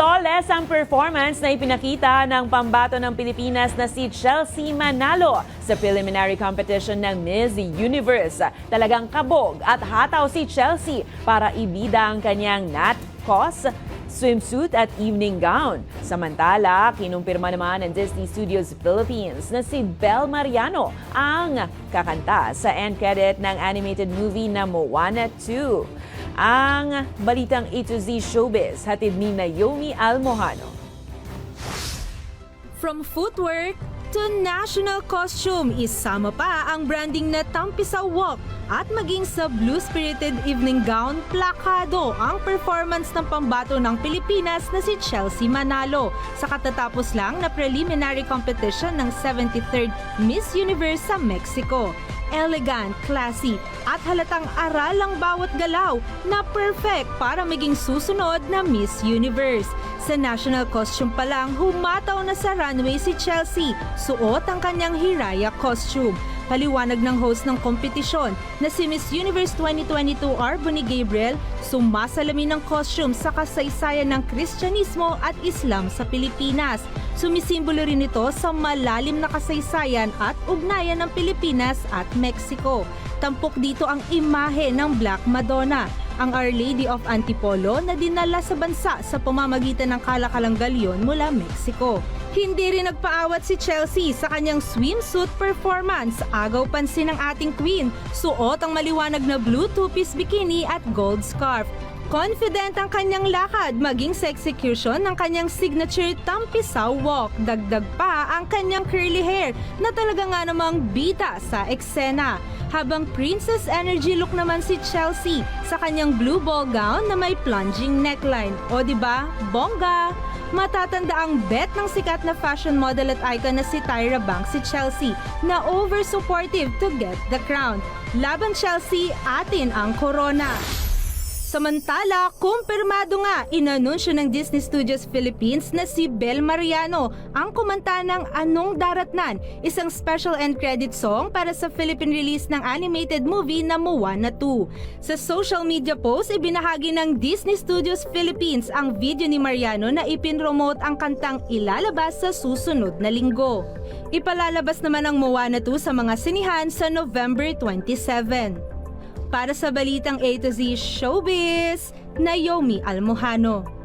Flawless ang performance na ipinakita ng pambato ng Pilipinas na si Chelsea Manalo sa preliminary competition ng Miss Universe. Talagang kabog at hataw si Chelsea para ibida ang kanyang Nat Cos swimsuit at evening gown. Samantala, kinumpirma naman ng Disney Studios Philippines na si Bel Mariano ang kakanta sa end credit ng animated movie na Moana 2. Ang balitang A to Z Showbiz, hatid ni Naomi Almojano. From footwork to national costume, isama pa ang branding na Tampisaw Walk at maging sa blue-spirited evening gown, plakado ang performance ng pambato ng Pilipinas na si Chelsea Manalo sa katatapos lang na preliminary competition ng 73rd Miss Universe sa Mexico. Elegant, classy at halatang aral ang bawat galaw na perfect para maging susunod na Miss Universe. Sa national costume pa lang, humataw na sa runway si Chelsea, suot ang kanyang Hiraya costume. Paliwanag ng host ng kompetisyon na si Miss Universe 2022 Arbony Gabriel, sumasalamin ng costume sa kasaysayan ng Kristyanismo at Islam sa Pilipinas. Sumisimbolo rin ito sa malalim na kasaysayan at ugnayan ng Pilipinas at Mexico. Tampok dito ang imahe ng Black Madonna, ang Our Lady of Antipolo na dinala sa bansa sa pamamagitan ng kalakalang galyon mula Mexico. Hindi rin nagpaawat si Chelsea sa kanyang swimsuit performance. Agaw pansin ng ating queen, suot ang maliwanag na blue two-piece bikini at gold scarf. Confident ang kanyang lakad maging sa execution ng kanyang signature Tampisaw Walk. Dagdag pa ang kanyang curly hair na talaga nga namang bida sa eksena. Habang princess energy look naman si Chelsea sa kanyang blue ball gown na may plunging neckline. O diba, bongga! Matatanda ang bet ng sikat na fashion model at icon na si Tyra Banks si Chelsea na over-supportive to get the crown. Laban Chelsea, atin ang corona. Samantala, kumpirmado nga inanunsyo ng Disney Studios Philippines na si Bel Mariano ang kumanta ng Anong Daratnan, isang special end credit song para sa Philippine release ng animated movie na Moana 2. Sa social media post, ibinahagi ng Disney Studios Philippines ang video ni Mariano na ipinromote ang kantang ilalabas sa susunod na linggo. Ipalalabas naman ang Moana 2 sa mga sinihan sa November 27. Para sa balitang A to Z Showbiz, Naomi Almojano.